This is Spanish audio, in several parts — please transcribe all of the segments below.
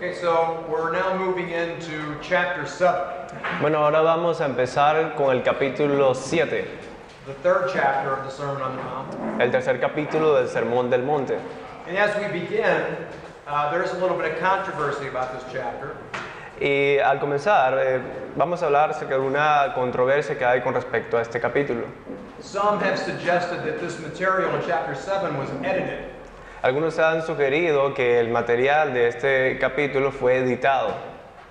Okay, so we're now moving into chapter 7, Bueno, ahora vamos a empezar con el capítulo 7, the third chapter of the Sermon on the Mount. el tercer capítulo del Sermón del Monte. And as we begin, there's a little bit of controversy about this chapter. Y al comenzar, vamos a hablar acerca de una controversia que hay con respecto a este capítulo. Some have suggested that this material in chapter 7 was edited. Algunos han sugerido que el material de este capítulo fue editado.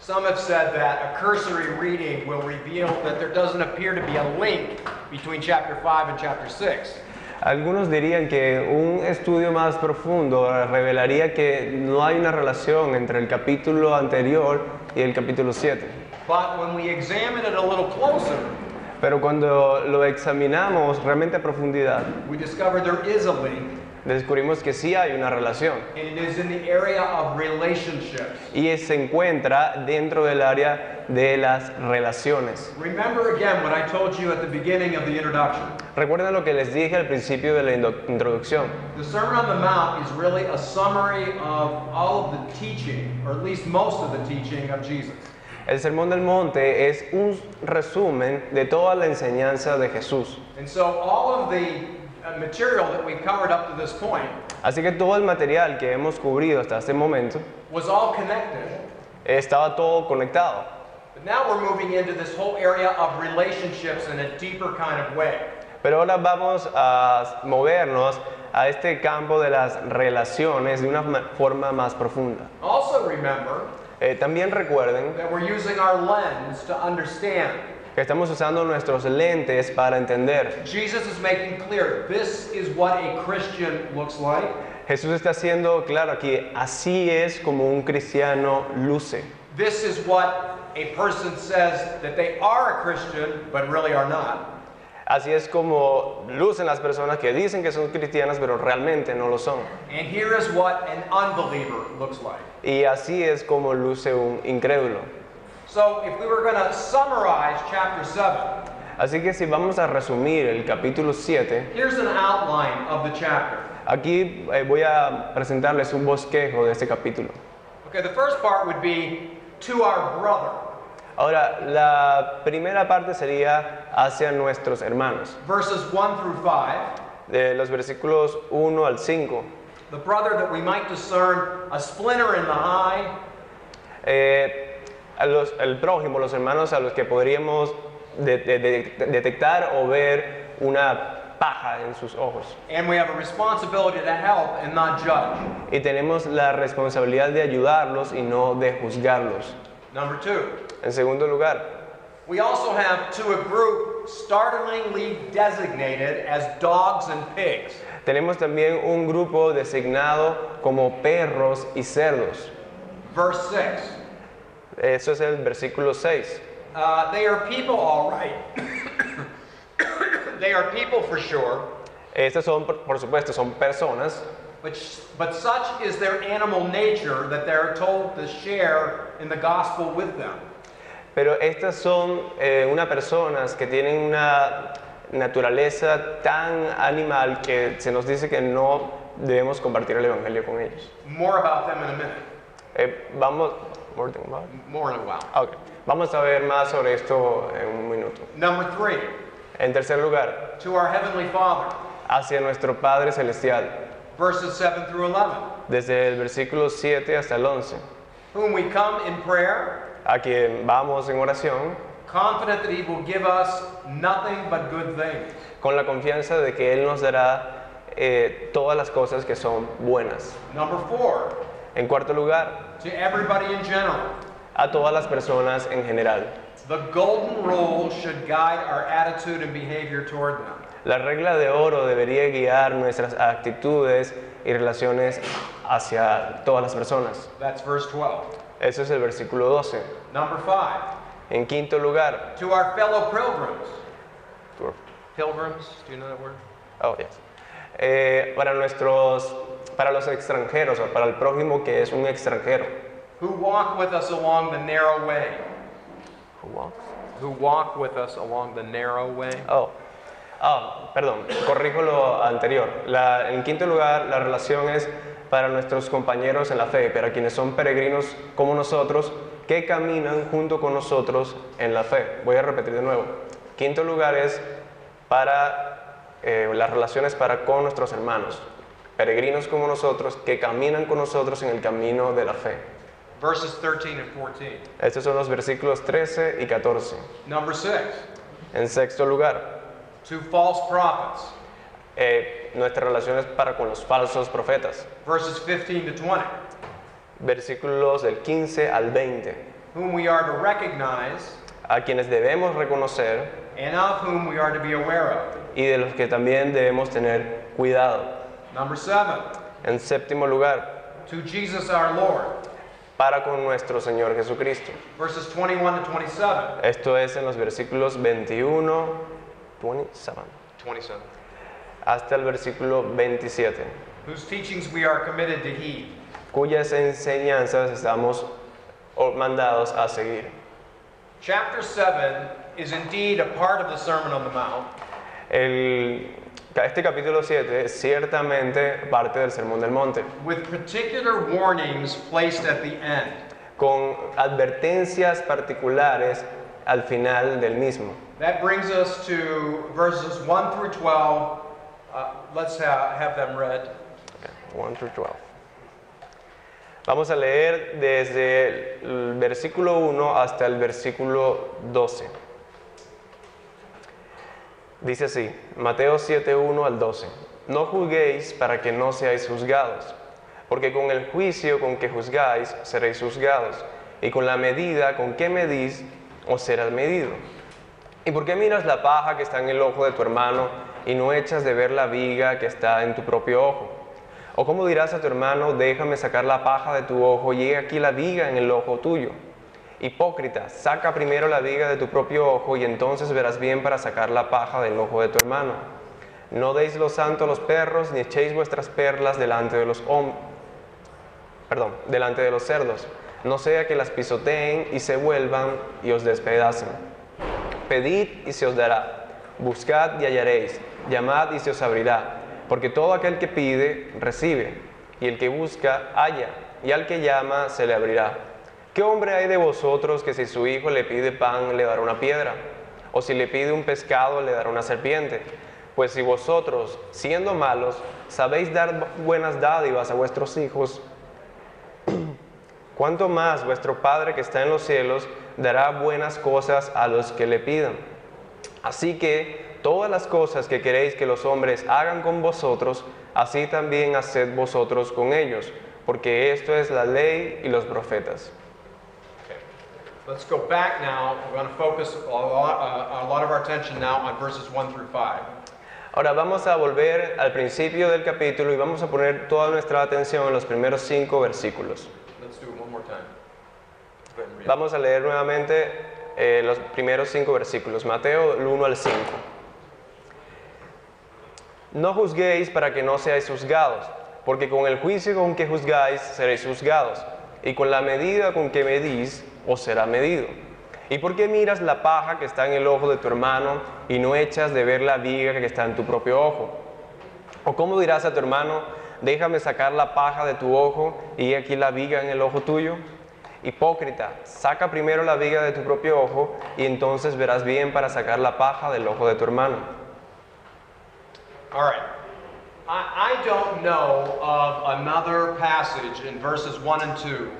Some have said that a cursory reading will reveal that there doesn't appear to be a link between chapter 5 and chapter 6. Algunos dirían que un estudio más profundo revelaría que no hay una relación entre el capítulo anterior y el capítulo 7. But when we examine it a little closer, Pero cuando lo examinamos realmente a profundidad, we discover there is a link, descubrimos que sí hay una relación and it is in the area of relationships. y se encuentra dentro del área de las relaciones. Remember again what I told you at the beginning of the introduction. Recuerden lo que les dije al principio de la introducción. The Sermon on the Mount is really a summary of all of the teaching, or at least most of the teaching of Jesus. El Sermón del Monte es un resumen de toda la enseñanza de Jesús. And so all of the material that we covered up to this point Así que todo el material que hemos cubrido hasta este momento was all connected. estaba todo conectado. But now we're moving into this whole area of relationships in a deeper kind of way. Pero ahora vamos a movernos a este campo de las relaciones de una forma más profunda. Also remember También recuerden that we're using our lens to understand. que estamos usando nuestros lentes para entender. Jesus is making clear this is what a Christian looks like. Jesús está haciendo claro aquí, así es como un cristiano luce. This is what a person says that they are a Christian but really are not. Así es como lucen las personas que dicen que son cristianas pero realmente no lo son. And here is what an unbeliever looks like. Y así es como luce un incrédulo. So if we were going to summarize chapter 7, Así que si vamos a resumir el capítulo 7, here's an outline of the chapter. aquí voy a presentarles un bosquejo de este capítulo. Okay, the first part would be to our brother. Ahora, la primera parte sería hacia nuestros hermanos, Verses 1 through 5, de los versículos 1 al 5. the brother that we might discern a splinter in the eye, El prójimo, los hermanos a los que podríamos detectar o ver una paja en sus ojos. and we have a responsibility to help and not judge. Y tenemos la responsabilidad de ayudarlos y no de juzgarlos. Number 2, En segundo lugar, we also have to a group startlingly designated as dogs and pigs. tenemos también un grupo designado como perros y cerdos. Verse 6, Eso es el versículo 6. they are people, all right. They are people for sure, Estas son, por supuesto, son personas, but such is their animal nature that they're told to share in the gospel with them. pero estas son unas personas que tienen una naturaleza tan animal que se nos dice que no debemos compartir el evangelio con ellos. More about them in a minute. More in a while. Okay. Vamos a ver más sobre esto en un minuto. Number 3, En tercer lugar, to our Heavenly Father, hacia nuestro Padre Celestial, verses 7 through 11, desde el versículo 7 hasta el 11, whom we come in prayer, a quien vamos en oración, confident that He will give us nothing but good things. con la confianza de que Él nos dará todas las cosas que son buenas. Number 4, En cuarto lugar, to everybody in general, a todas las personas en general. the golden rule should guide our attitude and behavior toward them. La regla de oro debería guiar nuestras actitudes y relaciones hacia todas las personas. That's verse 12. Eso es el versículo 12. Number 5, En quinto lugar, to our fellow pilgrims. Pilgrims, do you know that word? oh, yes. Para los extranjeros o para el prójimo que es un extranjero. Who walk with us along the narrow way. Who walk with us along the narrow way. Perdón, corrijo lo anterior. En quinto lugar, la relación es para nuestros compañeros en la fe, para quienes son peregrinos como nosotros, que caminan junto con nosotros en la fe. Voy a repetir de nuevo. Quinto lugar es para las relaciones con nuestros hermanos, peregrinos como nosotros, que caminan con nosotros en el camino de la fe. Verses 13 and 14. Estos son los versículos 13 y 14. Number 6, En sexto lugar, to false prophets. nuestras relaciones con los falsos profetas. Verses 15 to 20, Versículos del 15 al 20, whom we are to recognize a quienes debemos reconocer and of whom we are to be aware of. y de los que también debemos tener cuidado. Number 7, En séptimo lugar, to Jesus our Lord. para con nuestro Señor Jesucristo. Verses 21 to 27. Esto es en los versículos 21, 27. hasta el versículo 27, Whose teachings we are committed to heed. cuyas enseñanzas estamos mandados a seguir. Chapter 7 is indeed a part of the Sermon on the Mount, Este capítulo 7 es ciertamente parte del Sermón del Monte, with particular warnings placed at the end. con advertencias particulares al final del mismo. That brings us to verses 1 through 12. Let's have them read. 1 through 12. Vamos a leer desde el versículo 1 hasta el versículo 12. Dice así, Mateo 7, 1 al 12. No juzguéis para que no seáis juzgados, porque con el juicio con que juzgáis seréis juzgados, y con la medida con que medís os será medido. ¿Y por qué miras la paja que está en el ojo de tu hermano y no echas de ver la viga que está en tu propio ojo? ¿O cómo dirás a tu hermano, déjame sacar la paja de tu ojo y he aquí la viga en el ojo tuyo? Hipócrita, saca primero la viga de tu propio ojo y entonces verás bien para sacar la paja del ojo de tu hermano. No deis lo santo a los perros, ni echéis vuestras perlas delante de los cerdos, no sea que las pisoteen y se vuelvan y os despedacen. Pedid y se os dará, buscad y hallaréis, llamad y se os abrirá, porque todo aquel que pide, recibe, y el que busca, halla, y al que llama, se le abrirá. ¿Qué hombre hay de vosotros que si su hijo le pide pan, le dará una piedra? ¿O si le pide un pescado, le dará una serpiente? Pues si vosotros, siendo malos, sabéis dar buenas dádivas a vuestros hijos, ¿cuánto más vuestro Padre que está en los cielos dará buenas cosas a los que le pidan? Así que todas las cosas que queréis que los hombres hagan con vosotros, así también haced vosotros con ellos, porque esto es la ley y los profetas. Let's go back now. We're going to focus a lot of our attention now on verses 1 through 5. Ahora vamos a volver al principio del capítulo y vamos a poner toda nuestra atención en los primeros 5 versículos. Let's do it one more time. Go ahead and read. Vamos a leer nuevamente los primeros 5 versículos, Mateo del 1 al 5. No juzguéis para que no seáis juzgados, porque con el juicio con que juzgáis seréis juzgados, y con la medida con que medís os será medido. ¿Y por qué miras la paja que está en el ojo de tu hermano y no echas de ver la viga que está en tu propio ojo? ¿O cómo dirás a tu hermano, déjame sacar la paja de tu ojo y he aquí la viga en el ojo tuyo? Hipócrita, saca primero la viga de tu propio ojo y entonces verás bien para sacar la paja del ojo de tu hermano. All right. I don't know of another passage in verses 1 and 2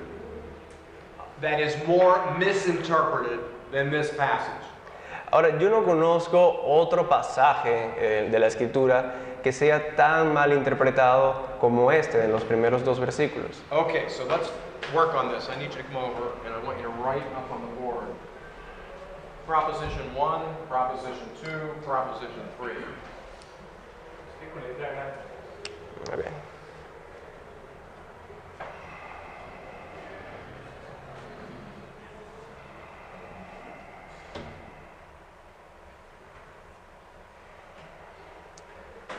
that is more misinterpreted than this passage. Ahora, yo no conozco otro pasaje de la Escritura que sea tan mal interpretado como este en los primeros 2 versículos. Okay, so let's work on this. I need you to come over and I want you to write up on the board Proposition 1, Proposition 2, Proposition 3. Muy bien.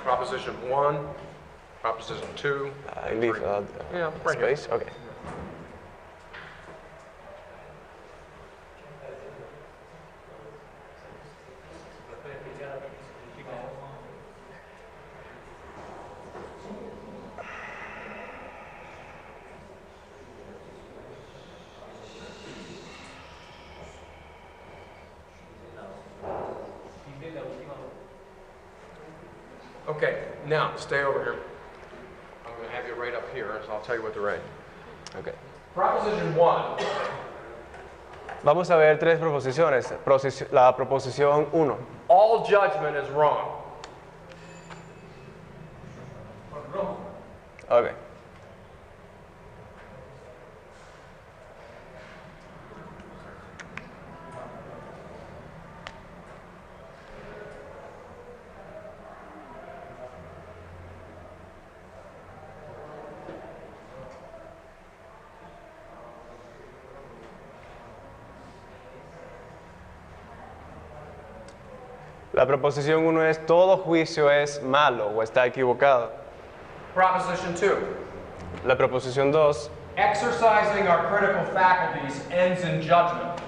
Proposition 1, Proposition 2. I leave Yeah, right here. space. Okay. Okay, now stay over here. I'm going to have you right up here, so I'll tell you what to write. Okay. Proposition 1. Vamos a ver tres proposiciones. La proposición 1. All judgment is wrong. Okay. La proposición 1 es todo juicio es malo o está equivocado. Proposition 2. La proposición 2, Exercising our critical faculties ends in judgment.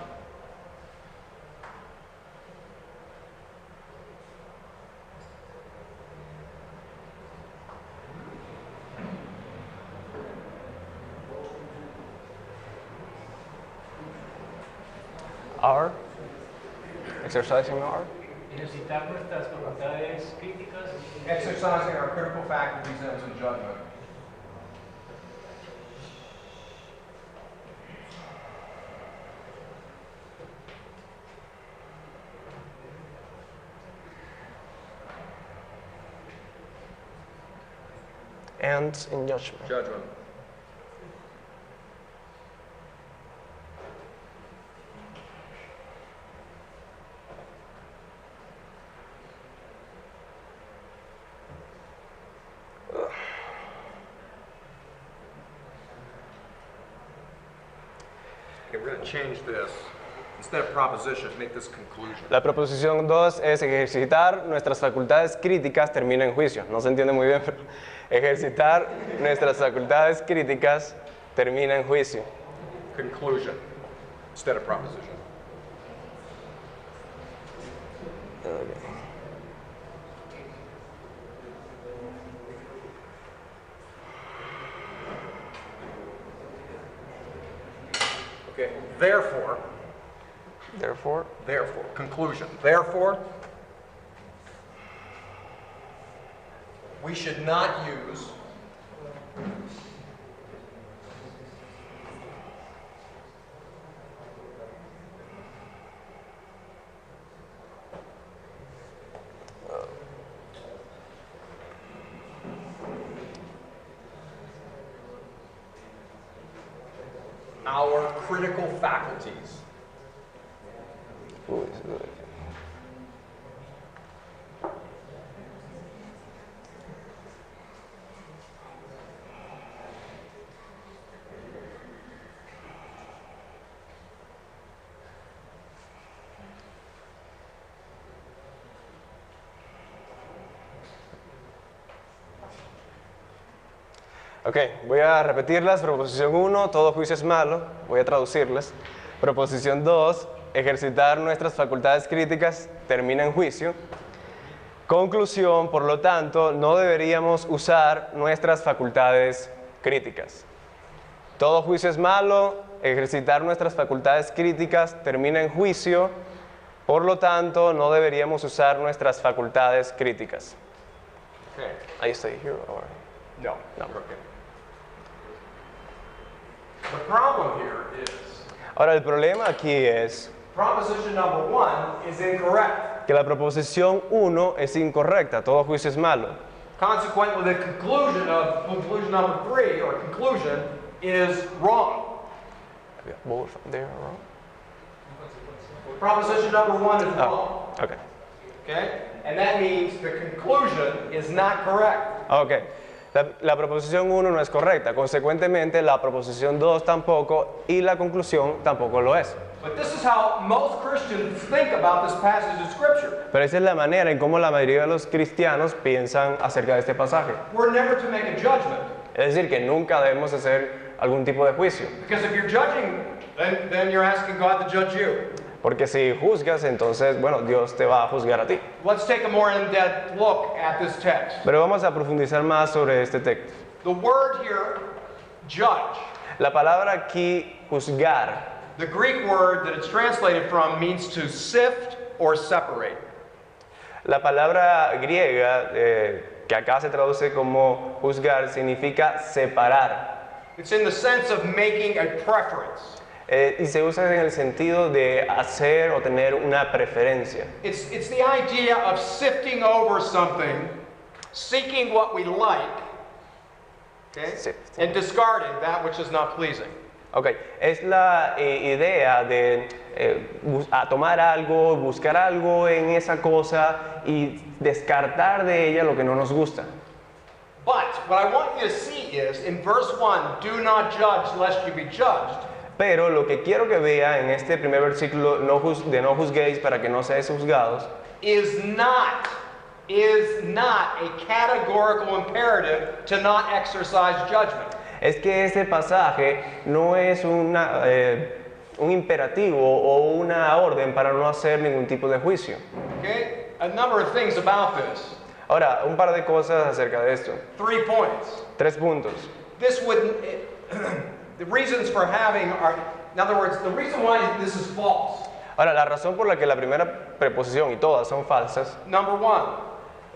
R, exercising R. Ejercitar nuestras facultades críticas. Exercising our critical faculties ends in judgment. Ends in judgment. Judgment. Okay, we're going to change this. Instead of proposition, make this conclusion. La proposición 2 es ejercitar nuestras facultades críticas termina en juicio. No se entiende muy bien, pero ejercitar nuestras facultades críticas termina en juicio. Conclusion instead of proposition. Okay, therefore, conclusion. Therefore, we should not use our critical faculties. Ok, voy a repetirlas. Proposición 1, todo juicio es malo. Voy a traducirlas. Proposición 2, ejercitar nuestras facultades críticas termina en juicio. Conclusión, por lo tanto, no deberíamos usar nuestras facultades críticas. Todo juicio es malo, ejercitar nuestras facultades críticas termina en juicio. Por lo tanto, no deberíamos usar nuestras facultades críticas. Okay. Ahí está, here or... No. No. Okay. The problem here is Ahora, el problema aquí es proposition number 1 is incorrect. que la proposición 1 es incorrecta, todo juicio es malo. Consequently, the conclusion number 3 or conclusion is wrong. Both there are wrong. Proposition number 1 is wrong. Okay. Okay? And that means the conclusion is not correct. Ok. La proposición 1 no es correcta, consecuentemente la proposición 2 tampoco y la conclusión tampoco lo es. But this is how most Christians think about this passage of Scripture. Pero esa es la manera en cómo la mayoría de los cristianos piensan acerca de este pasaje. We're never to make a judgment. Es decir, que nunca debemos hacer algún tipo de juicio. Because if you're judging, then you're asking God to judge you. Porque si juzgas, entonces, bueno, Dios te va a juzgar a ti. Let's take a more in-depth look at this text. Pero vamos a profundizar más sobre este texto. The word here, judge, La palabra aquí, juzgar, the Greek word that it's translated from means to sift or separate. La palabra griega, que acá se traduce como juzgar, significa separar. It's in the sense of making a preference. Y se usa en el sentido de hacer o tener una preferencia. It's the idea of sifting over something, seeking what we like, okay, Sifting. and discarding that which is not pleasing. Ok, es la idea de tomar algo, buscar algo en esa cosa y descartar de ella lo que no nos gusta. But what I want you to see is, in verse 1, do not judge lest you be judged. Pero lo que quiero que vea en este primer versículo de no juzguéis para que no seáis juzgados is not a categorical imperative to not exercise judgment. es que este pasaje no es un imperativo o una orden para no hacer ningún tipo de juicio. Okay? A number of things about this. Ahora, un par de cosas acerca de esto. 3 points. 3 puntos. This would, the reasons for having are, in other words, the reason why this is false. Ahora, la razón por la que la primera preposición y todas son falsas, Number 1,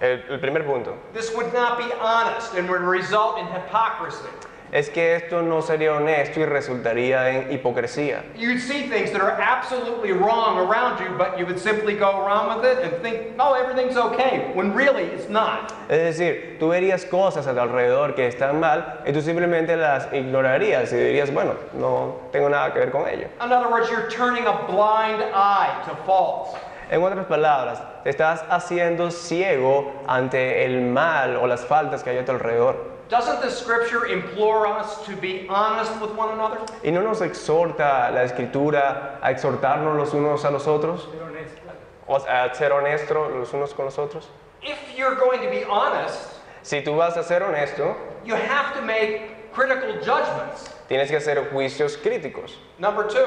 el primer punto, this would not be honest and would result in hypocrisy. es que esto no sería honesto y resultaría en hipocresía. You'd see things that are absolutely wrong around you, but you would simply go around with it and think, no, everything's okay, when really it's not. Es decir, tú verías cosas a tu alrededor que están mal y tú simplemente las ignorarías y dirías, bueno, no tengo nada que ver con ello. In other words, you're turning a blind eye to faults. En otras palabras, te estás haciendo ciego ante el mal o las faltas que hay a tu alrededor. Doesn't the scripture implore us to be honest with one another? ¿Y no nos exhorta la Escritura a exhortarnos los unos a los otros? Ser honesto. O a ser honestos los unos con los otros. If you're going to be honest, Si tú vas a ser honesto, you have to make critical judgments. tienes que hacer juicios críticos. Number 2,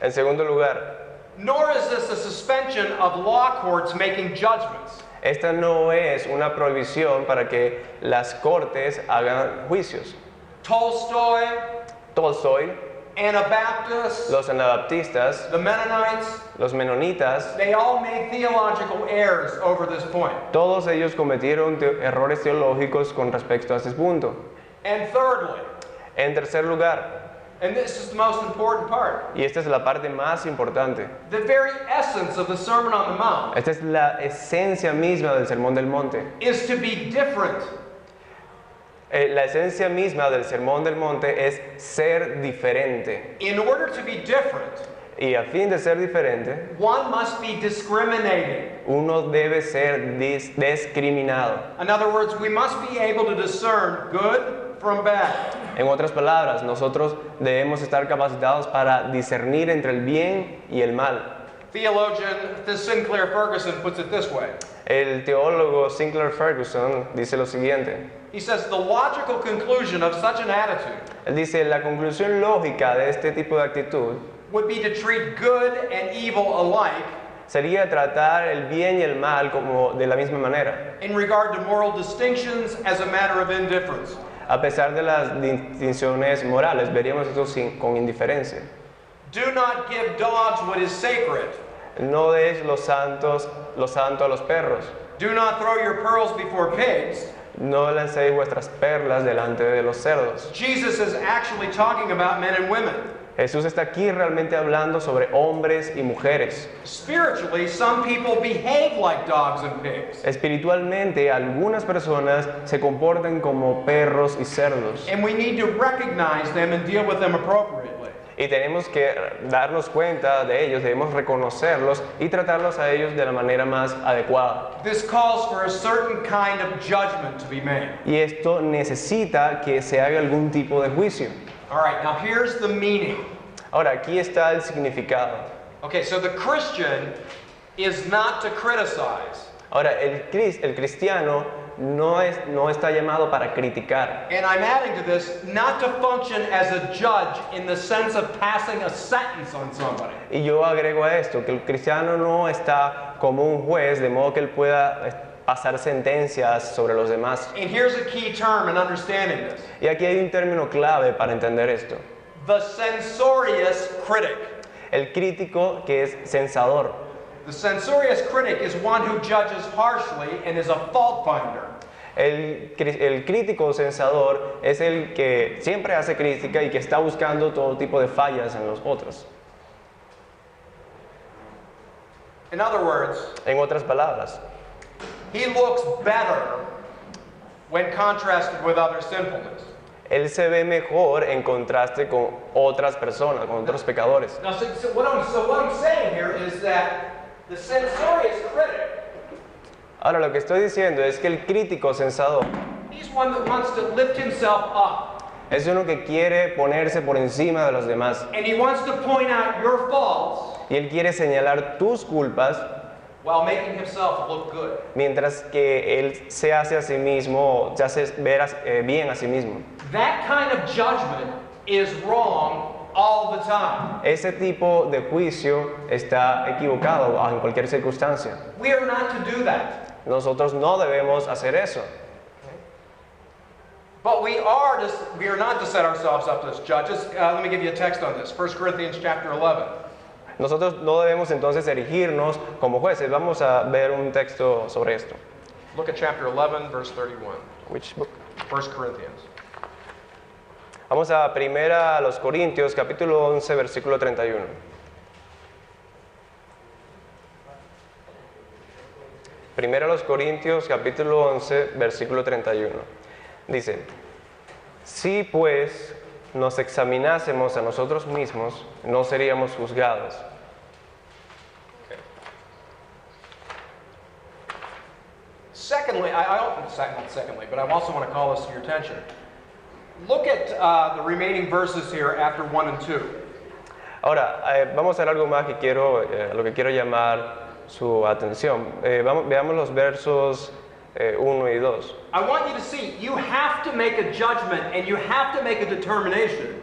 En segundo lugar, nor is this a suspension of law courts making judgments. esta no es una prohibición para que las cortes hagan juicios. Tolstoy, Tolstoy, Anabaptists, los anabaptistas, the Mennonites, los menonitas, they all made theological errors over this point. todos ellos cometieron errores teológicos con respecto a este punto. And thirdly, En tercer lugar, and this is the most important part, y esta es la parte más importante, the very essence of the Sermon on the Mount esta es la esencia misma del Sermón del Monte. is to be different. La esencia misma del Sermón del Monte es ser diferente. In order to be different, Y a fin de ser diferente, one must be discriminating. uno debe ser discriminado. In other words, we must be able to discern good from bad. En otras palabras, nosotros debemos estar capacitados para discernir entre el bien y el mal. Theologian Sinclair Ferguson puts it this way. El teólogo Sinclair Ferguson dice lo siguiente. He says the logical conclusion of such an attitude Él dice, la conclusión lógica de este tipo de actitud would be to treat good and evil alike sería tratar el bien y el mal como de la misma manera, in regard to moral distinctions as a matter of indifference. a pesar de las distinciones morales. Veríamos esto con indiferencia. Do not give dogs what is sacred. No deis lo santo a los perros. Do not throw your pearls before pigs. No lancéis vuestras perlas delante de los cerdos. Jesus is actually talking about men and women. Jesús está aquí realmente hablando sobre hombres y mujeres. Spiritually, some people behave like dogs and pigs. Espiritualmente, algunas personas se comportan como perros y cerdos. And we need to recognize them and deal with them appropriately. Y tenemos que darnos cuenta de ellos, debemos reconocerlos y tratarlos a ellos de la manera más adecuada. This calls for a certain kind of judgment to be made. Y esto necesita que se haga algún tipo de juicio. All right, now here's the meaning. Ahora, aquí está el significado. Okay, so the Christian is not to criticize. Ahora, el cristiano no está llamado para criticar. And I'm adding to this, not to function as a judge in the sense of passing a sentence on somebody. Y yo agrego a esto, que el cristiano no está como un juez, de modo que él pueda pasar sentencias sobre los demás. And here's a key term in understanding this. Y aquí hay un término clave para entender esto. The censorious critic. El crítico que es censador. The censorious critic is one who judges harshly and is a fault finder. El crítico censador es el que siempre hace crítica y que está buscando todo tipo de fallas en los otros. In other words, En otras palabras, he looks better when contrasted with other sinfulness. él se ve mejor en contraste con otras personas, con otros pecadores. Now, so what I'm saying here is that the censorious critic, Ahora, lo que estoy diciendo es que el crítico censador he's one that wants to lift himself up, es uno que quiere ponerse por encima de los demás. and he wants to point out your faults Y él quiere señalar tus culpas, while making himself look good. mientras que él se hace a sí mismo, se hace ver bien a sí mismo. That kind of judgment is wrong all the time. Ese tipo de juicio está equivocado en cualquier circunstancia. We are not to do that. Nosotros no debemos hacer eso. But we are not to set ourselves up as judges. Let me give you a text on this. 1 Corinthians chapter 11. Nosotros no debemos entonces erigirnos como jueces. Vamos a ver un texto sobre esto. Look at chapter 11, verse 31. Which book? 1 Corinthians. Vamos a primera a los Corintios, capítulo 11, versículo 31. Primera a los Corintios, capítulo 11, versículo 31. Dice, si pues nos examinásemos a nosotros mismos, no seríamos juzgados. Secondly, but I also want to call this to your attention. Look at the remaining verses here after 1 and 2. Ahora, vamos a hacer algo más que lo que quiero llamar su atención. Veamos los versos 1 y 2. I want you to see, you have to make a judgment and you have to make a determination.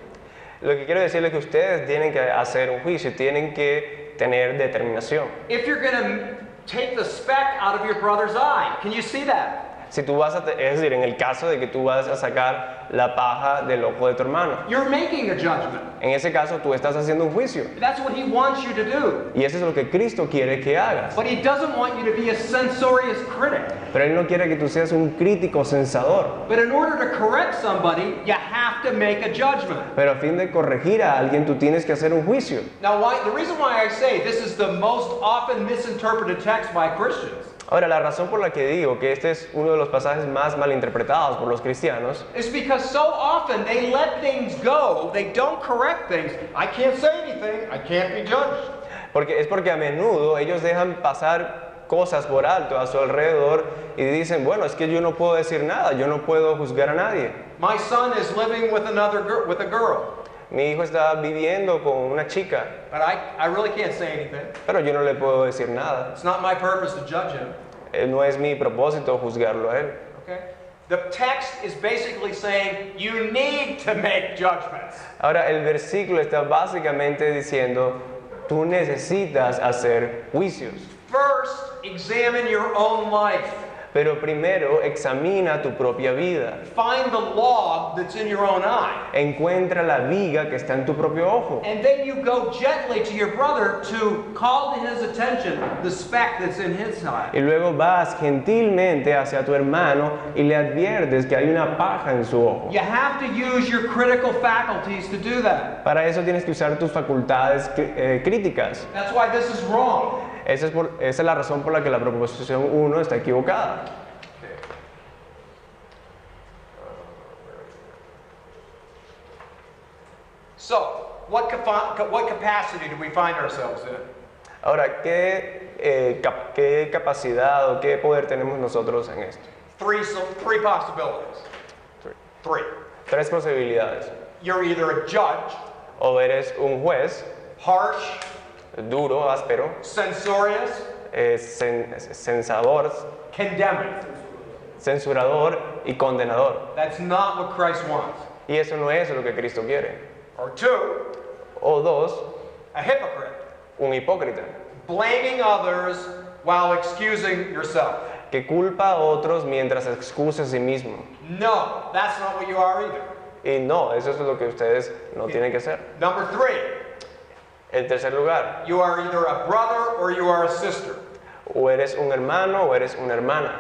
Lo que quiero decirles es que ustedes tienen que hacer un juicio, tienen que tener determinación. If you're going to take the speck out of your brother's eye, can you see that? Si tú vas es decir, en el caso de que tú vas a sacar la paja del ojo de tu hermano, You're making a judgment. en ese caso tú estás haciendo un juicio. That's what he wants you to do. Y eso es lo que Cristo quiere que hagas. But he doesn't want you to be a censorious critic. Pero Él no quiere que tú seas un crítico censador. But in order to correct somebody, you have to make a judgment. Pero a fin de corregir a alguien, tú tienes que hacer un juicio. Now, the reason why I say this is the most often misinterpreted text by Christians Ahora, la razón por la que digo que este es uno de los pasajes más malinterpretados por los cristianos is because so often they let things go, they don't correct things. I can't say anything, I can't be judged. porque a menudo ellos dejan pasar cosas por alto a su alrededor y dicen, bueno, es que yo no puedo decir nada, yo no puedo juzgar a nadie. My son is living with with a girl, Mi hijo está viviendo con una chica, but I really can't say anything. pero yo no le puedo decir nada. It's not my purpose to judge him. No es mi propósito juzgarlo a él. Okay? The text is basically saying you need to make judgments. Ahora, el versículo está básicamente diciendo, tú necesitas hacer juicios. First, examine your own life. Pero primero examina tu propia vida. Find the log that's in your own eye. Encuentra la viga que está en tu propio ojo. And then you go gently to your brother to call to his attention the speck that's in his eye. Y luego vas gentilmente hacia tu hermano y le adviertes que hay una paja en su ojo. You have to use your critical faculties to do that. Para eso tienes que usar tus facultades críticas. That's why this is wrong. Esa es la razón por la que la proposición 1 está equivocada. So, what capacity do we find ourselves in? Ahora, ¿qué capacidad o qué poder tenemos nosotros en esto? Three possibilities. Three. 3 posibilidades. You're either a judge, O eres un juez, harsh, duro, áspero, censorious, censador, condemning. censurador y condenador. That's not what Christ wants. Y eso no es lo que Cristo quiere. Or two, O 2, a hypocrite, un hipócrita, blaming others while excusing yourself. que culpa a otros mientras excusa a sí mismo. No, that's not what you are either. Y no, eso es lo que ustedes no tienen que hacer. Number three, En tercer lugar, You are either a brother or you are a sister. o eres un hermano o eres una hermana.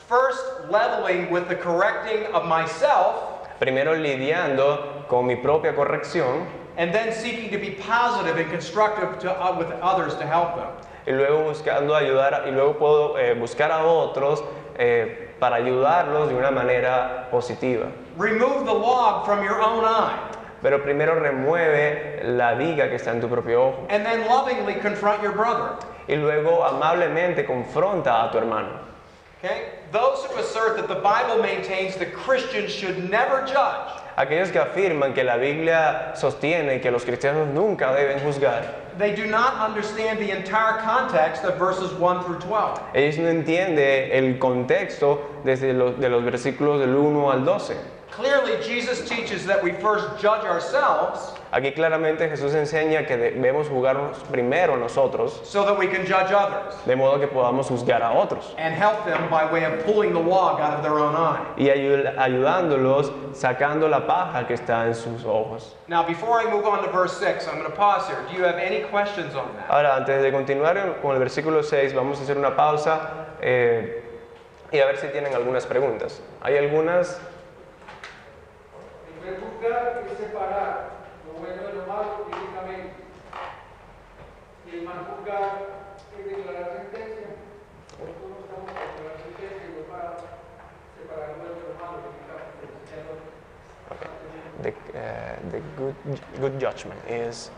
First, leveling with the correcting of myself, Primero lidiando con mi propia corrección and then seeking to be positive and constructive with others to help them. y luego buscando ayudar y luego puedo buscar a otros para ayudarlos de una manera positiva. Remove the log from your own eye, Pero primero remueve la viga que está en tu propio ojo and then lovingly confront your brother. y luego amablemente confronta a tu hermano. Okay? Those who assert that the Bible maintains that Christians should never judge, Aquellos que afirman que la Biblia sostiene que los cristianos nunca deben juzgar, they do not understand the entire context of verses 1 through 12. ellos no entienden el contexto desde de los versículos del 1 al 12. Clearly, Jesus teaches that we first judge ourselves Aquí claramente Jesús enseña que debemos juzgarnos primero nosotros, so that we can judge others de modo que podamos juzgar a otros. and help them by way of pulling the log out of their own eye. Y ayudándolos sacando la paja que está en sus ojos. Now, before I move on to verse 6, I'm going to pause here. Do you have any questions on that? Ahora, antes de continuar con el versículo 6, vamos a hacer una pausa y a ver si tienen algunas preguntas. ¿Hay algunas? El juzgar es separar lo bueno de lo malo bíblicamente. Y el mal juzgar es declarar sentencia. Nosotros no estamos para declarar sentencia y no para separar lo bueno de lo malo bíblicamente. The good judgment is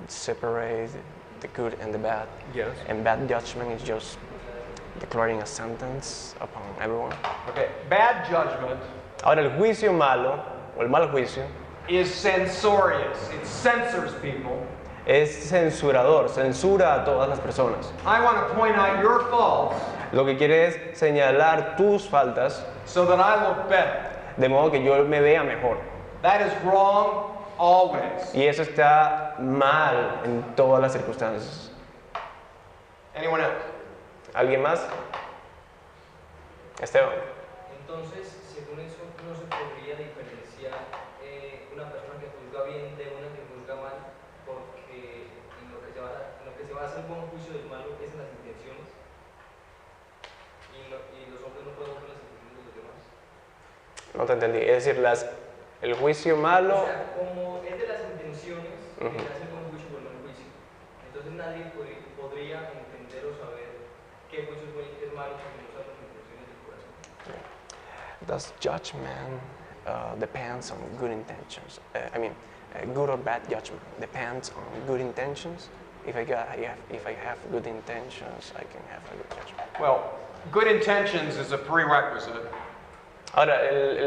separate the good and the bad. Yes. And bad judgment is just declaring a sentence upon everyone. Okay. Bad judgment Ahora, el juicio malo, o el mal juicio, is censorious. It censors people. es censurador, censura a todas las personas. I want to point out your faults Lo que quiere es señalar tus faltas, so that I look better. de modo que yo me vea mejor. That is wrong always. Y eso está mal en todas las circunstancias. Anyone else? ¿Alguien más? Esteban. Entonces, según eso, no se podría diferenciar una persona que juzga bien de una que juzga mal, porque en lo que se va a hacer buen juicio del malo es en las intenciones, y los hombres no pueden ver las intenciones de los demás. No te entendí. Es decir, el juicio malo. O sea, como es de las intenciones, Ujú. se hace buen juicio o el mal juicio. Entonces nadie podría entender o saber qué juicio es bueno y qué es malo si no sabe las intenciones del corazón. Does judgment depends on good intentions? Good or bad judgment depends on good intentions. If I have good intentions, I can have a good judgment. Well, good intentions is a prerequisite. Ahora,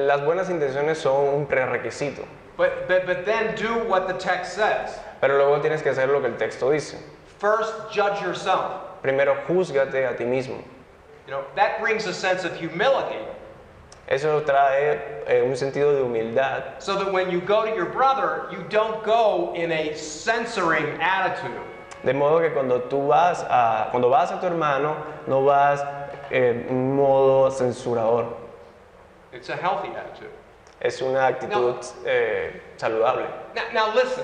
las buenas intenciones son un prerequisito, But then do what the text says. pero luego tienes que hacer lo que el texto dice. First, judge yourself. Primero, júzgate a ti mismo. You know, that brings a sense of humility, Eso trae un sentido de humildad, so that when you go to your brother, you don't go in a censoring attitude. de modo que cuando vas a tu hermano, no vas en un modo censurador. It's a healthy attitude. Es una actitud saludable. Now listen,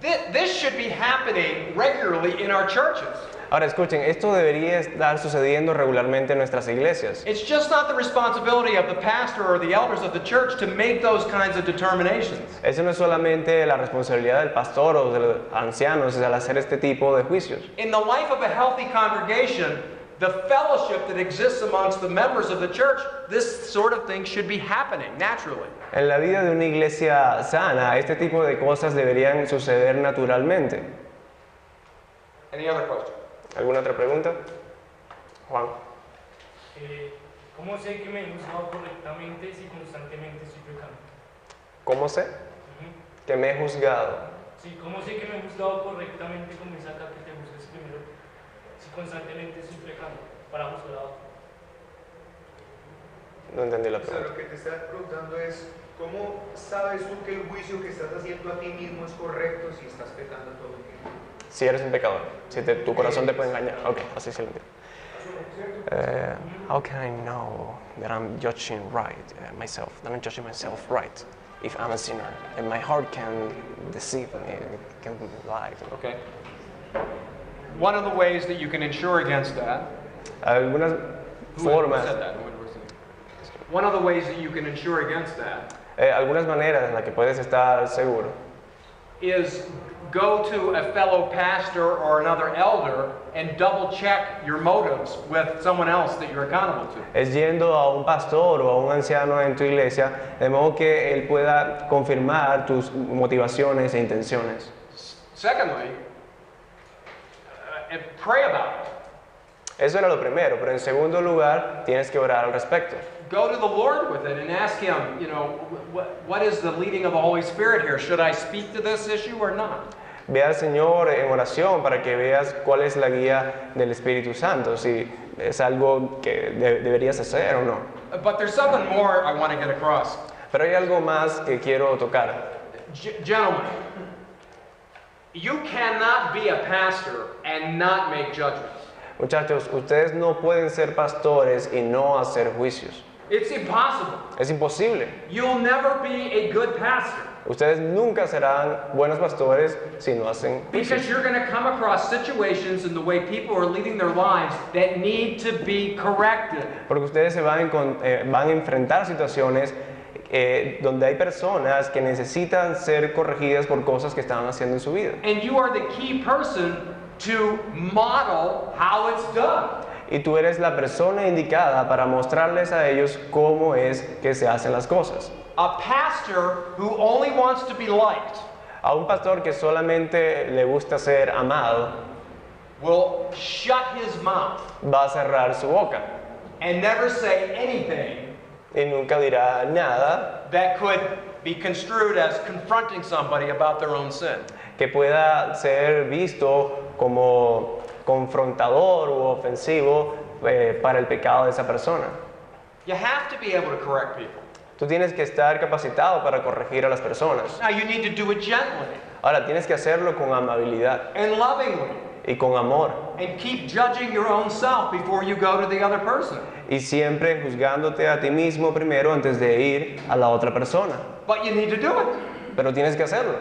this should be happening regularly in our churches. Ahora escuchen, esto debería estar sucediendo regularmente en nuestras iglesias. It's just not the responsibility of the pastor or the elders of the church to make those kinds of determinations. Eso no es solamente la responsabilidad del pastor o de los ancianos al hacer este tipo de juicios. In the life of a healthy congregation, the fellowship that exists amongst the members of the church, this sort of thing should be happening naturally. En la vida de una iglesia sana, este tipo de cosas deberían suceder naturalmente. Any other questions? ¿Alguna otra pregunta? Juan. ¿Cómo sé que me he juzgado correctamente si constantemente estoy pecando? ¿Cómo sé que me he juzgado? Sí, ¿cómo sé que me he juzgado correctamente como dice acá que te juzgues primero si constantemente estoy pecando para juzgar a otro? No entendí la O sea, pregunta. lo que te estás preguntando es, ¿cómo sabes tú que el juicio que estás haciendo a ti mismo es correcto si estás pecando todo el tiempo? Si eres un pecador, si tu corazón te puede engañar. Ok, así se lo entiendo. How can I know that I'm judging right myself, that I'm judging myself right? if I'm a sinner, and my heart can deceive me, it can lie. Okay. One of the ways that you can ensure against that. Algunas Who formas, said that? One of the ways that you can ensure against that algunas maneras en las que puedes estar seguro is go to a fellow pastor or another elder and double check your motives with someone else that you're accountable to. es yendo a un pastor o a un anciano en tu iglesia, de modo que él pueda confirmar tus motivaciones e intenciones. Secondly, and pray about it. Eso era lo primero, pero en segundo lugar tienes que orar al respecto. Go to the Lord with it and ask Him, you know, what is the leading of the Holy Spirit here? Should I speak to this issue or not? Ve al Señor en oración para que veas cuál es la guía del Espíritu Santo, si es algo que deberías hacer o no. But there's something more I want to get across. Pero hay algo más que quiero tocar. Gentlemen, you cannot be a pastor and not make judgments. Muchachos, ustedes no pueden ser pastores y no hacer juicios. It's impossible. Es imposible. You'll never be a good pastor Ustedes nunca serán buenos pastores si no hacen because juicios. you're going to come across situations in the way people are leading their lives that need to be corrected. Porque ustedes se van a enfrentar situaciones donde hay personas que necesitan ser corregidas por cosas que están haciendo en su vida. And you are the key person to model how it's done. Y tú eres la persona indicada para mostrarles a ellos cómo es que se hacen las cosas. A pastor who only wants to be liked A un pastor que solamente le gusta ser amado, will shut his mouth va a cerrar su boca and never say anything y nunca dirá nada that could be construed as confronting somebody about their own sin. que pueda ser visto como confrontador u ofensivo para el pecado de esa persona. You have to be able to correct people. Tú tienes que estar capacitado para corregir a las personas. Now you need to do it gently Ahora, tienes que hacerlo con amabilidad and lovingly y con amor. and keep judging your own self before you go to the other person. Y siempre juzgándote a ti mismo primero antes de ir a la otra persona. But you need to do it. Pero tienes que hacerlo.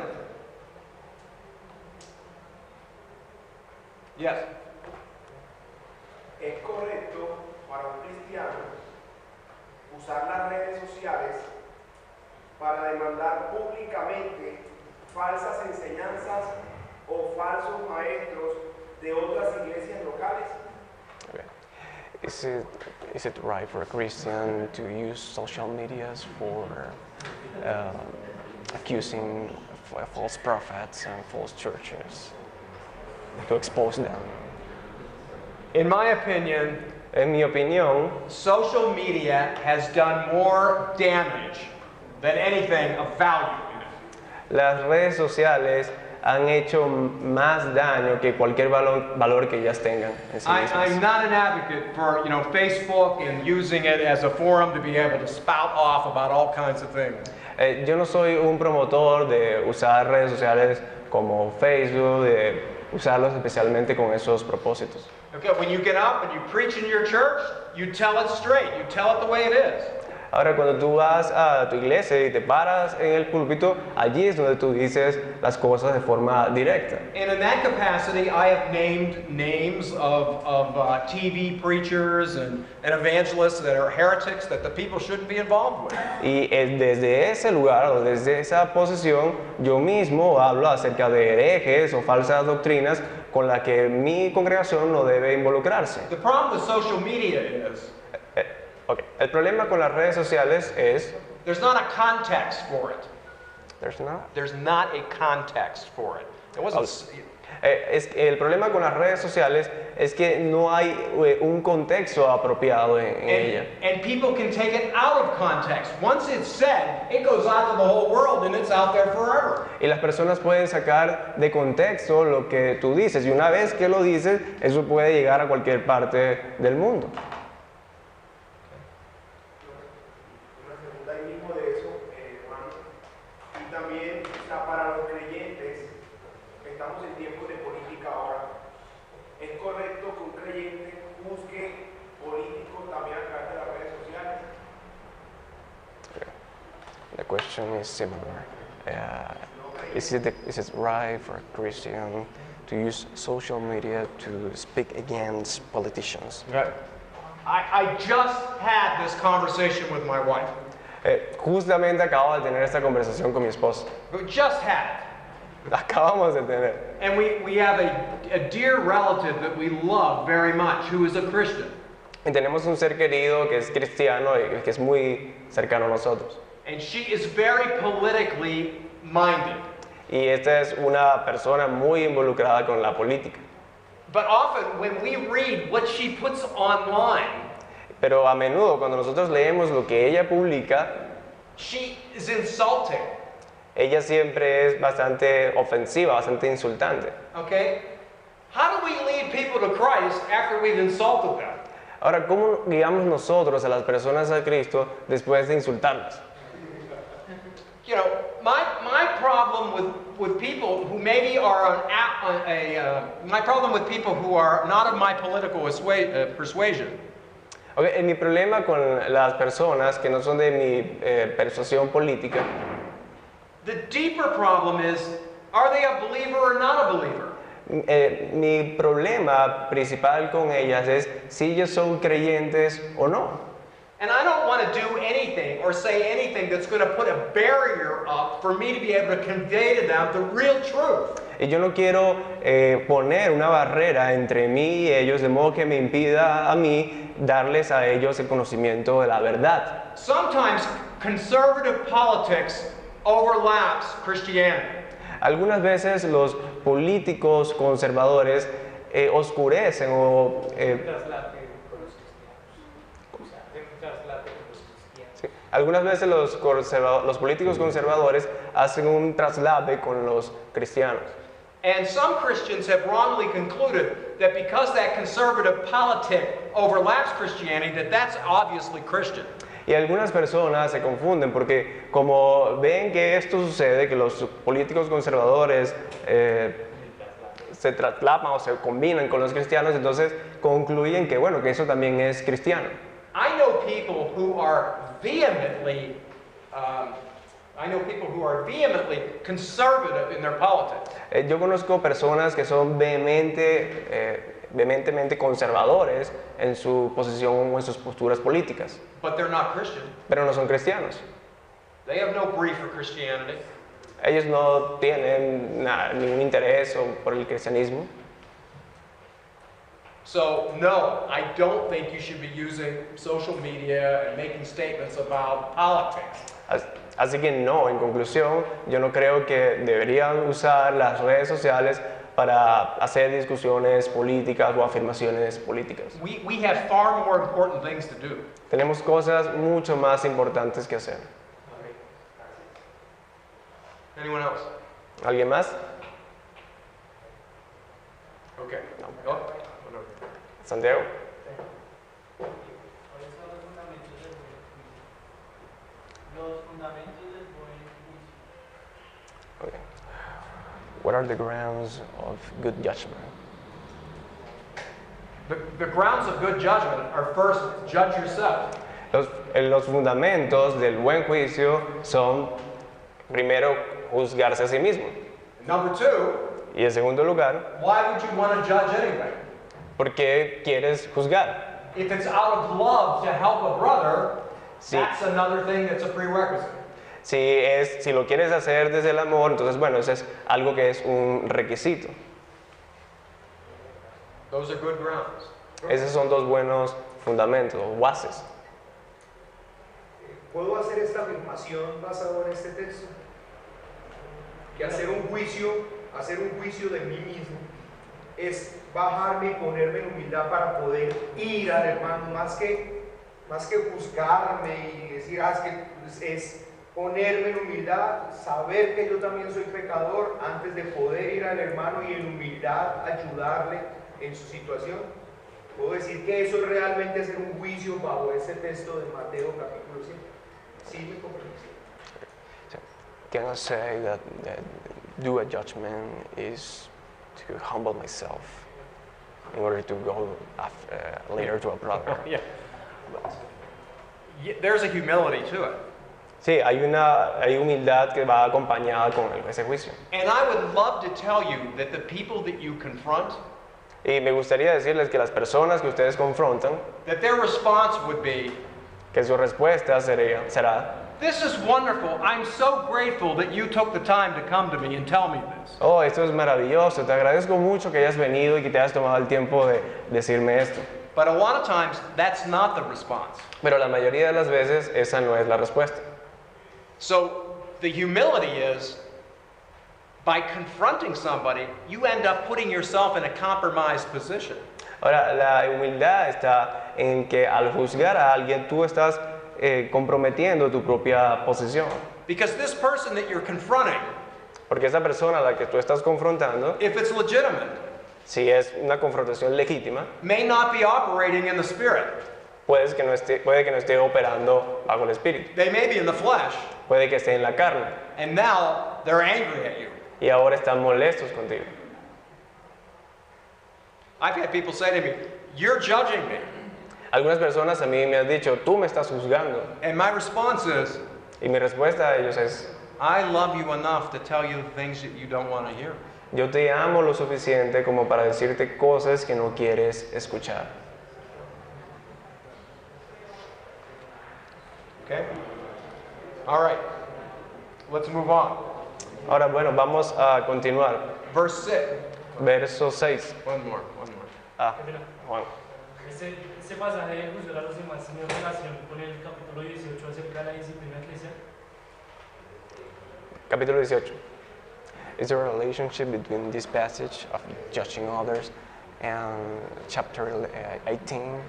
Yes. ¿Es correcto para un cristiano usar las redes sociales para demandar públicamente falsas enseñanzas o falsos maestros de otras iglesias locales? Is it right for a Christian to use social medias for accusing false prophets and false churches, to expose them? In my opinion, En mi opinión, social media has done more damage than anything of value in it. las redes sociales han hecho más daño que cualquier valor que ellas tengan en sí mismas. I'm not an advocate for, Facebook and using it as a forum to be able to spout off about all kinds of things. Yo no soy un promotor de usar redes sociales como Facebook, de usarlos especialmente con esos propósitos. Okay, when you get up and you preach in your church, you tell it straight. You tell it the way it is. Ahora, cuando tú vas a tu iglesia y te paras en el púlpito, allí es donde tú dices las cosas de forma directa. And in that capacity, I have named names of TV preachers and evangelists that are heretics that the people shouldn't be involved with. Y desde ese lugar o desde esa posición, yo mismo hablo acerca de herejes o falsas doctrinas con las que mi congregación no debe involucrarse. The problem with social media is Okay. El problema con las redes sociales es there's not a context for it. there's not. There's not a context for it. It wasn't. El problema con las redes sociales es que no hay un contexto apropiado en ella. And people can take it out of context. Once it's said, it goes out to the whole world and it's out there forever. Y las personas pueden sacar de contexto lo que tú dices y una vez que lo dices, eso puede llegar a cualquier parte del mundo. Una segunda ahí mismo de eso, Juan, y también para los creyentes, estamos en tiempos de política ahora, ¿es correcto que un creyente juzgue políticos también a través de las redes sociales? The question is similar. Is it right for a Christian to use social media to speak against politicians? I just had this conversation with my wife. Justamente acabo de tener esta conversación con mi esposa. We just had it. Acabamos de tener. And we have a dear relative that we love very much who is a Christian. Y tenemos un ser querido que es cristiano y que es muy cercano a nosotros. And she is very politically minded. Y esta es una persona muy involucrada con la política. But often when we read what she puts online, Pero a menudo cuando nosotros leemos lo que ella publica, she is insulting. ella siempre es bastante ofensiva, bastante insultante. Okay? How do we lead people to Christ after we've insulted them? Ahora, ¿cómo guiamos nosotros a las personas a Cristo después de insultarlas? You know, my problem with people who maybe are my problem with people who are not of my political persuasion Okay, mi problema con las personas que no son de mi persuasión política, the deeper problem is, are they a believer or not a believer? mi problema principal con ellas es si ellos son creyentes o no. And I don't want to do anything or say anything that's going to put a barrier up for me to be able to convey to them the real truth. Y yo no quiero poner una barrera entre mí y ellos de modo que me impida a mí darles a ellos el conocimiento de la verdad. Sometimes conservative politics overlaps Christianity. Algunas veces los políticos conservadores oscurecen o algunas veces los políticos conservadores hacen un traslape con los cristianos. And some Christians have wrongly concluded that because that conservative politic overlaps Christianity, that that's obviously Christian. Y algunas personas se confunden porque como ven que esto sucede, que los políticos conservadores se traslapan o se combinan con los cristianos, entonces concluyen que bueno, que eso también es cristiano. I know people who are vehemently conservative in their politics. Yo conozco personas que son vehementemente conservadores en su posición o en sus posturas políticas, But they're not Christian. pero no son cristianos. They have no brief for Christianity. Ellos no tienen ningún interés por el cristianismo. So, no, I don't think you should be using social media and making statements about politics. Así que no, en conclusión, yo no creo que deberían usar las redes sociales para hacer discusiones políticas o afirmaciones políticas. We have far more important things to do. Tenemos cosas mucho más importantes que hacer. Anyone else? ¿Alguien más? Okay. No. Oh, Santiago. Los fundamentos del buen juicio. Okay. What are the grounds of good judgment? The grounds of good judgment are first, judge yourself. Los fundamentos del buen juicio son, primero, juzgarse a sí mismo. Number two, Y en segundo lugar, why would you want to judge anyway? ¿por qué quieres juzgar? If it's out of love to help a brother, Sí. that's another thing that's a prerequisite. Si lo quieres hacer desde el amor, entonces bueno, eso es algo que es un requisito. Those are good grounds. Esos son dos buenos fundamentos, o bases. ¿Puedo hacer esta afirmación basado en este texto? Que hacer un juicio de mí mismo es bajarme y ponerme en humildad para poder ir al hermano, más que juzgarme y decir, es ponerme en humildad, saber que yo también soy pecador antes de poder ir al hermano y en humildad ayudarle en su situación. Puedo decir que eso es realmente hacer un juicio bajo ese texto de Mateo capítulo 7. ¿Sí me comprendes? Can I say that do a judgment is to humble myself in order to go later to a brother? Yeah. There's a humility to it. Sí, hay humildad que va acompañada con ese juicio. And I would love to tell you that the people that you confront, Y me gustaría decirles que las personas que ustedes confrontan, that their response would be, que su respuesta será, "This is wonderful. I'm so grateful that you took the time to come to me and tell me this." oh, esto es maravilloso, te agradezco mucho que hayas venido y que te hayas tomado el tiempo de decirme esto. But a lot of times, that's not the response. Pero la mayoría de las veces esa no es la respuesta. So the humility is, by confronting somebody, you end up putting yourself in a compromised position. Ahora, la humildad está en que al juzgar a alguien tú estás comprometiendo tu propia posición. Because this person that you're confronting, Porque esa persona a la que tú estás confrontando, if it's legitimate, si es una confrontación legítima, may not be operating in the spirit. puede que no esté operando bajo el espíritu. They may be in the flesh, Puede que esté en la carne and now they're angry at you. y ahora están molestos contigo. I've had people say to me, "You're judging me." Algunas personas a mí me han dicho, tú me estás juzgando. And my response is, Y mi respuesta a ellos es, I love you enough to tell you things that you don't want to hear. yo te amo lo suficiente como para decirte cosas que no quieres escuchar. Okay? All right. Let's move on. Ahora, bueno, vamos a continuar. Verse 6. Verso 6. One more. Ah, Juan. Este pasaje de juzgar a los demás tiene relación con el capítulo 18 acerca de la disciplina eclesial. Capítulo 18. Is there a relationship between this passage of judging others and chapter 18,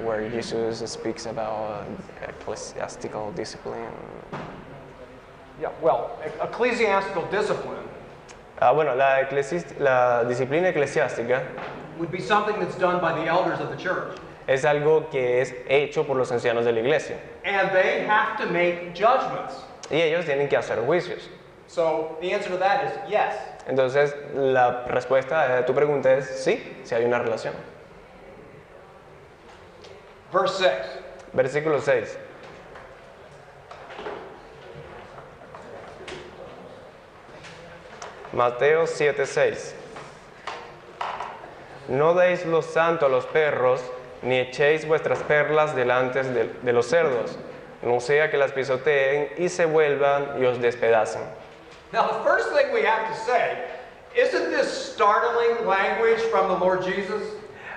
where Jesus speaks about ecclesiastical discipline? Yeah, well, ecclesiastical discipline Bueno, la disciplina eclesiástica would be something that's done by the elders of the church. es algo que es hecho por los ancianos de la iglesia. And they have to make judgments. Y ellos tienen que hacer juicios. So the answer to that is yes. Entonces, la respuesta a tu pregunta es sí, sí hay una relación. Verse 6. Versículo 6. Mateo 7:6. No deis lo santo a los perros, ni echéis vuestras perlas delante de los cerdos, no sea que las pisoteen y se vuelvan y os despedacen. Now, the first thing we have to say, isn't this startling language from the Lord Jesus?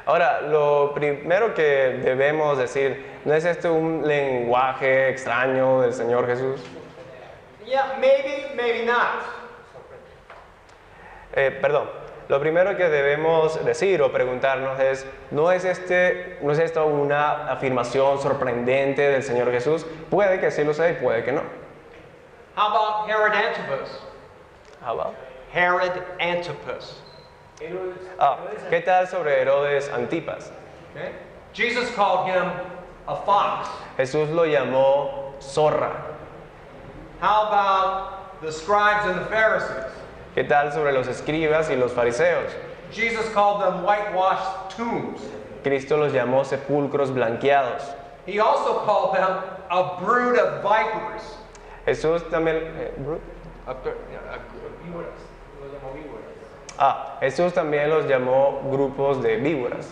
Ahora, lo primero que debemos decir, ¿no es esto un lenguaje extraño del Señor Jesús? Yeah, maybe not. Perdón, lo primero que debemos decir o preguntarnos es, ¿no es esto una afirmación sorprendente del Señor Jesús? Puede que sí lo sea y puede que no. How about Herod Antipas? How about? Herod Antipas. ¿Qué tal sobre Herodes Antipas? Okay? Jesus called him a fox. Jesús lo llamó zorra. How about the scribes and the Pharisees? ¿Qué tal sobre los escribas y los fariseos? Jesus called them whitewashed tombs. Cristo los llamó sepulcros blanqueados. He also called them a brood of vipers. Jesús también... Jesús también los llamó grupos de víboras.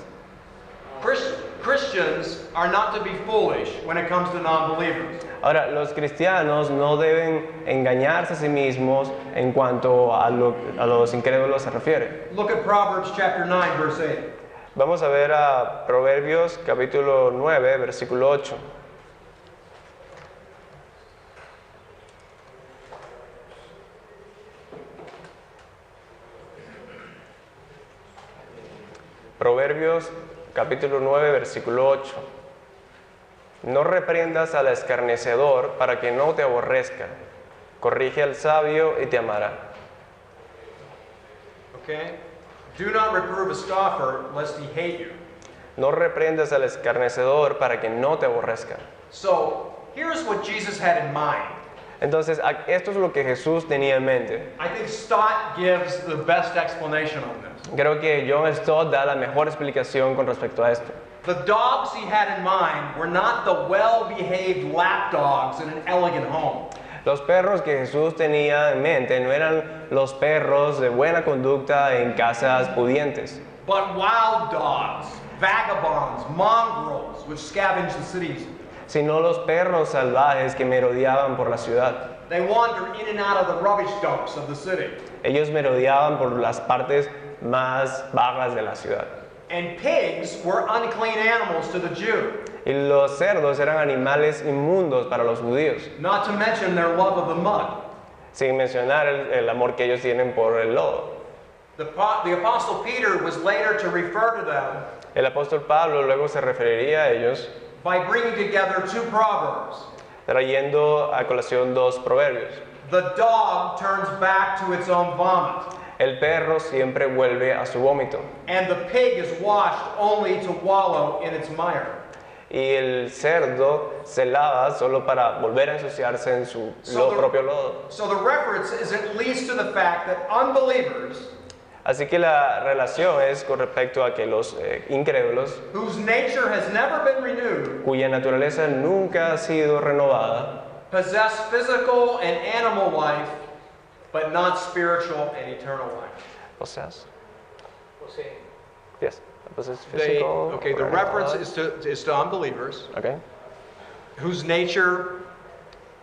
Christians are not to be foolish when it comes to non-believers. Ahora, los cristianos no deben engañarse a sí mismos en cuanto a los incrédulos se refiere. Look at Proverbs chapter 9, verse 8. Vamos a ver a Proverbios capítulo 9, versículo 8. Proverbios capítulo 9, versículo 8. No reprendas al escarnecedor para que no te aborrezca. Corrige al sabio y te amará. Okay? Do not reprove a scoffer lest he hate you. No reprendas al escarnecedor para que no te aborrezca. So, here's what Jesus had in mind. Entonces, esto es lo que Jesús tenía en mente. I think Stott gives the best explanation on this. Creo que John Stott da la mejor explicación con respecto a esto. The dogs he had in mind were not the well-behaved lap dogs in an elegant home. Los perros que Jesús tenía en mente no eran los perros de buena conducta en casas pudientes, But wild dogs, vagabonds, mongrels, which scavenge the cities. sino los perros salvajes que merodeaban por la ciudad. They wander in and out of the rubbish dumps of the city. Ellos merodeaban por las partes más vagas de la ciudad. And pigs were unclean animals to the Jew, Y los cerdos eran animales inmundos para los judíos, not to mention their love of the mud. sin mencionar el amor que ellos tienen por el lodo. The Apostle Peter was later to refer to them El apóstol Pablo luego se referiría a ellos by bringing together two proverbs. trayendo a colación dos proverbios. The dog turns back to its own vomit, El perro siempre vuelve a su vómito and the pig is washed only to wallow in its mire. y el cerdo se lava solo para volver a ensuciarse en su propio lodo. So the reference is at least to the fact that unbelievers, Así que la relación es con respecto a que los incrédulos, whose nature has never been renewed, cuya naturaleza nunca ha sido renovada, possess physical and animal life, but not spiritual and eternal life. o sea, Poseen. yes, pues es They, físico. okay, the reference is to unbelievers Okay, whose nature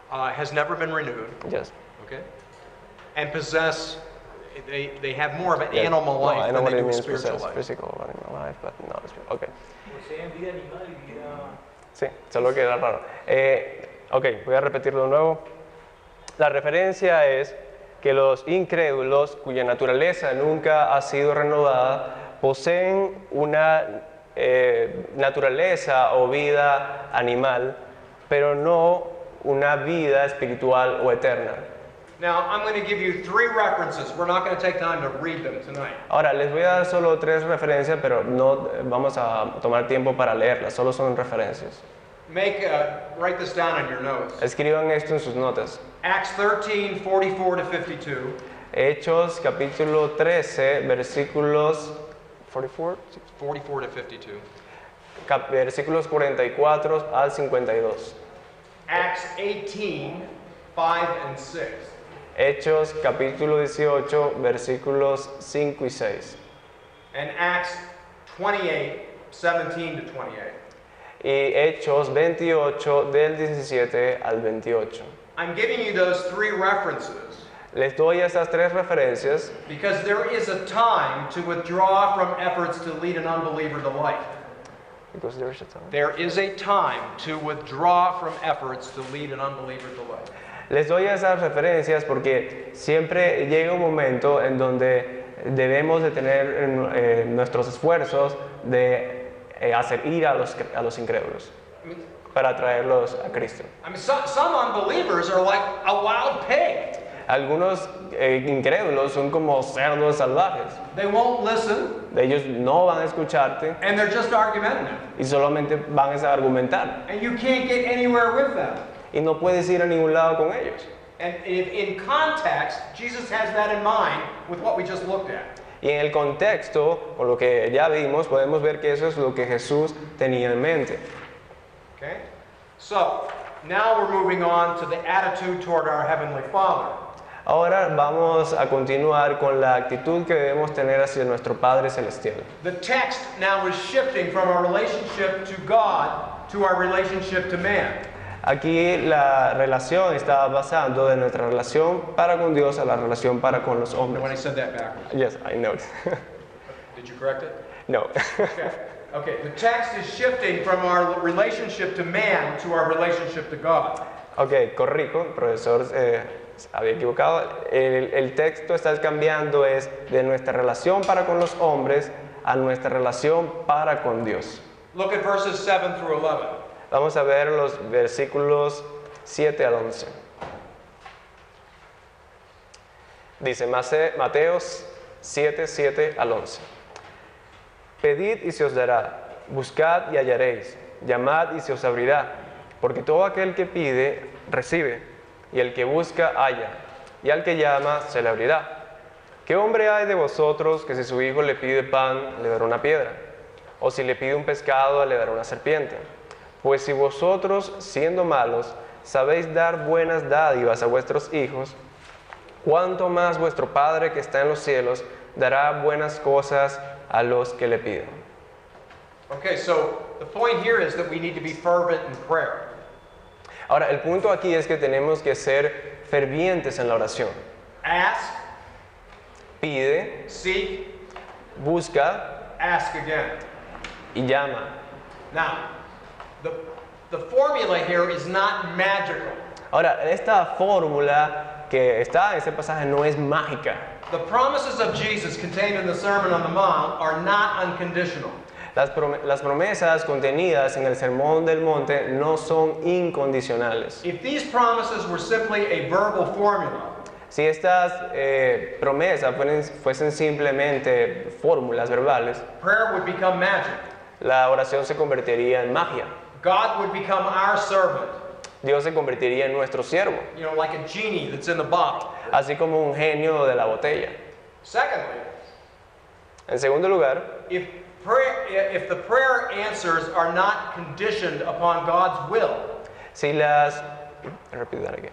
has never been renewed, yes. okay, and possess, they have more of an Yes. animal No, I life know than what they it do means spiritual possess, life. physical animal life, but no, okay. Poseen vida animal y vida... Sí, solo que era raro. Ok, voy a repetirlo de nuevo. La referencia es que los incrédulos, cuya naturaleza nunca ha sido renovada, poseen una naturaleza o vida animal, pero no una vida espiritual o eterna. Now, I'm going to give you three references. We're not going to take time to read them tonight. Ahora, les voy a dar solo tres referencias, pero no vamos a tomar tiempo para leerlas, solo son referencias. Write this down in your notes. Escriban esto en sus notas. Acts 13, 44 to 52. Hechos capítulo 13, versículos 44, 44 to 52. versículos 44 al 52. Acts 18, 5 and 6. Hechos capítulo 18, versículos 5 y 6. And Acts 28, 17 to 28. Y Hechos 28, del 17 al 28. I'm giving you those three references Les doy estas tres referencias because there is a time to withdraw from efforts to lead an unbeliever to life. because there is a time. There is a time to withdraw from efforts to lead an unbeliever to life. Les doy esas referencias porque siempre llega un momento en donde debemos de tener nuestros esfuerzos de hacer ir a los incrédulos I mean, para traerlos a Cristo. some unbelievers are like a wild pig. Algunos incrédulos son como cerdos salvajes. They won't listen Ellos no van a escucharte and they're just argumentative. y solamente van a argumentar. And you can't get anywhere with them. Y no puedes ir a ningún lado con ellos. And if in context, Jesus has that in mind with what we just looked at. Y en el contexto, con lo que ya vimos, podemos ver que eso es lo que Jesús tenía en mente. Okay? So, now we're moving on to the attitude toward our Heavenly Father. Ahora vamos a continuar con la actitud que debemos tener hacia nuestro Padre Celestial. The text now is shifting from our relationship to God to our relationship to man. Aquí la relación está pasando de nuestra relación para con Dios a la relación para con los When I hombres. said that backwards. Yes, I know. Did you correct it? No. Okay. Okay, the text is shifting from our relationship to man to our relationship to God. Ok, corrijo, el profesor había equivocado. El texto está cambiando es de nuestra relación para con los hombres a nuestra relación para con Dios. Look at verses 7 through 11. Vamos a ver los versículos 7 al 11. Dice Mateo 7, 7 al 11. Pedid y se os dará, buscad y hallaréis, llamad y se os abrirá, porque todo aquel que pide, recibe, y el que busca, halla, y al que llama, se le abrirá. ¿Qué hombre hay de vosotros que si su hijo le pide pan, le dará una piedra? O si le pide un pescado, le dará una serpiente? Pues si vosotros, siendo malos, sabéis dar buenas dádivas a vuestros hijos, ¿cuánto más vuestro Padre que está en los cielos dará buenas cosas a los que le piden? Okay, so the point here is that we need to be fervent in prayer. Ahora, el punto aquí es que tenemos que ser fervientes en la oración. Ask, Pide, seek, busca ask again. y llama. Now, the formula here is not magical. Ahora, esta fórmula que está en este pasaje no es mágica. The promises of Jesus contained in the Sermon on the Mount are not unconditional. Las promesas contenidas en el Sermón del Monte no son incondicionales. If these promises were simply a verbal formula, Si estas promesas fuesen simplemente fórmulas verbales, prayer would become magic. la oración se convertiría en magia. God would become our servant, Dios se convertiría en nuestro siervo, you know, like a genie that's in the bottle. así como un genio de la botella. Secondly, En segundo lugar, if the prayer answers are not conditioned upon God's will, repeat that again.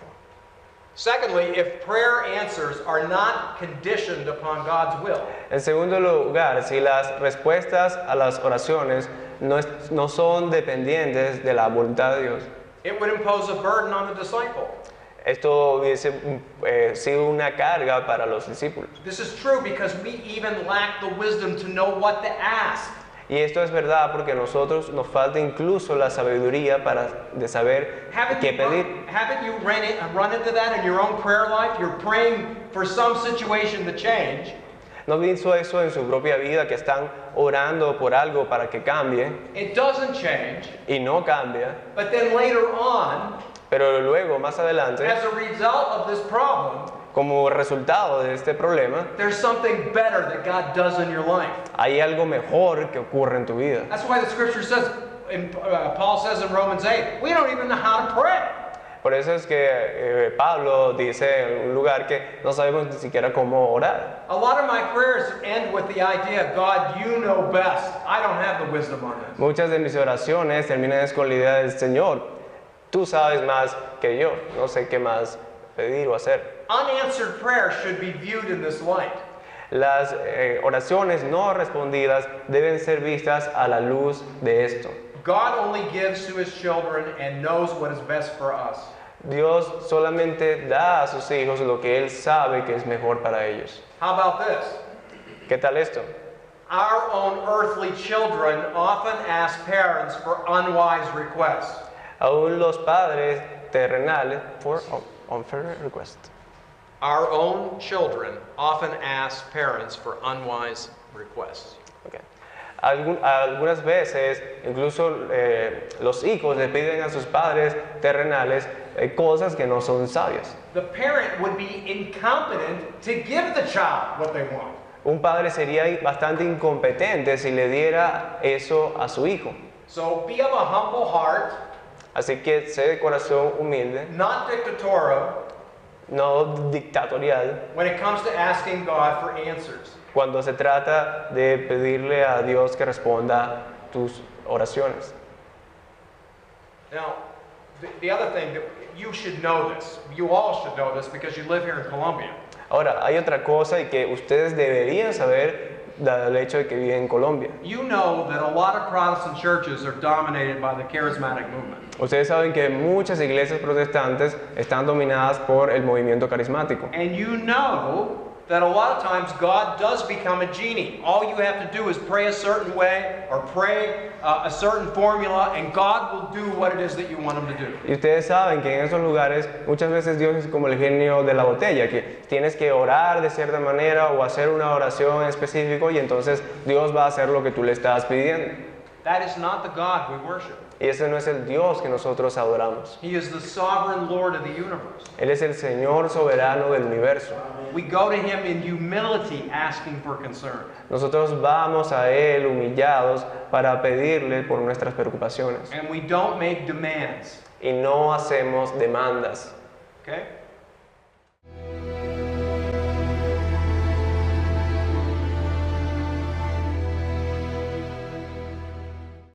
secondly, if prayer answers are not conditioned upon God's will, En segundo lugar, si las respuestas a las oraciones no son dependientes de la voluntad de Dios, it would impose a burden on the disciple. esto hubiese sido una carga para los discípulos. This is true because we even lack the wisdom to know what to ask. Y esto es verdad porque a nosotros nos falta incluso la sabiduría de saber qué pedir. Haven't you run into that in your own prayer life? You're praying for some situation to change. ¿No han visto eso en su propia vida, que están orando por algo para que cambie It doesn't change, y no cambia? but then later on, Pero luego, más adelante, as a result of this problem, como resultado de este problema, there's something better that God does in your life. hay algo mejor que ocurre en tu vida. That's why the scripture says, Paul says in Romans 8, we don't even know how to pray. Por eso es que Pablo dice en un lugar que no sabemos ni siquiera cómo orar. A lot of my prayers end with the idea, God, you know best. I don't have the wisdom on this. Muchas de mis oraciones terminan con la idea del Señor. Tú sabes más que yo, no sé qué más pedir o hacer. Unanswered prayer should be viewed in this light. Las oraciones no respondidas deben ser vistas a la luz de esto. God only gives to his children and knows what is best for us. Dios solamente da a sus hijos lo que Él sabe que es mejor para ellos. How about this? ¿Qué tal esto? Our own earthly children often ask parents for unwise requests. Aún los padres terrenales, for unfair request. Our own children often ask parents for unwise requests. Okay. Algunas veces, incluso los hijos le piden a sus padres terrenales cosas que no son sabias. The parent would be incompetent to give the child what they want. Un padre sería bastante incompetente si le diera eso a su hijo. So be of a humble heart, Así que sé de corazón humilde, not dictatorial, no dictatorial, when it comes to asking God for answers. cuando se trata de pedirle a Dios que responda tus oraciones. Now, the other thing that you should know this, you all should know this because you live here in Colombia. Ahora, hay otra cosa y que ustedes deberían saber del hecho de que viven en Colombia. You know that a lot of Protestant churches are dominated by the charismatic movement. Ustedes saben que muchas iglesias protestantes están dominadas por el movimiento carismático. And you know that a lot of times God does become a genie. All you have to do is pray a certain way or pray a certain formula and God will do what it is that you want him to do. Y ustedes saben que en esos lugares muchas veces Dios es como el genio de la botella, que tienes que orar de cierta manera o hacer una oración en específico y entonces Dios va a hacer lo que tú le estás pidiendo. That is not the God we worship. Y ese no es el Dios que nosotros adoramos. He is the sovereign Lord of the universe. Él es el Señor soberano del universo. We go to him in humility asking for concern. Nosotros vamos a Él humillados para pedirle por nuestras preocupaciones. And we don't make demands. Y no hacemos demandas. Okay?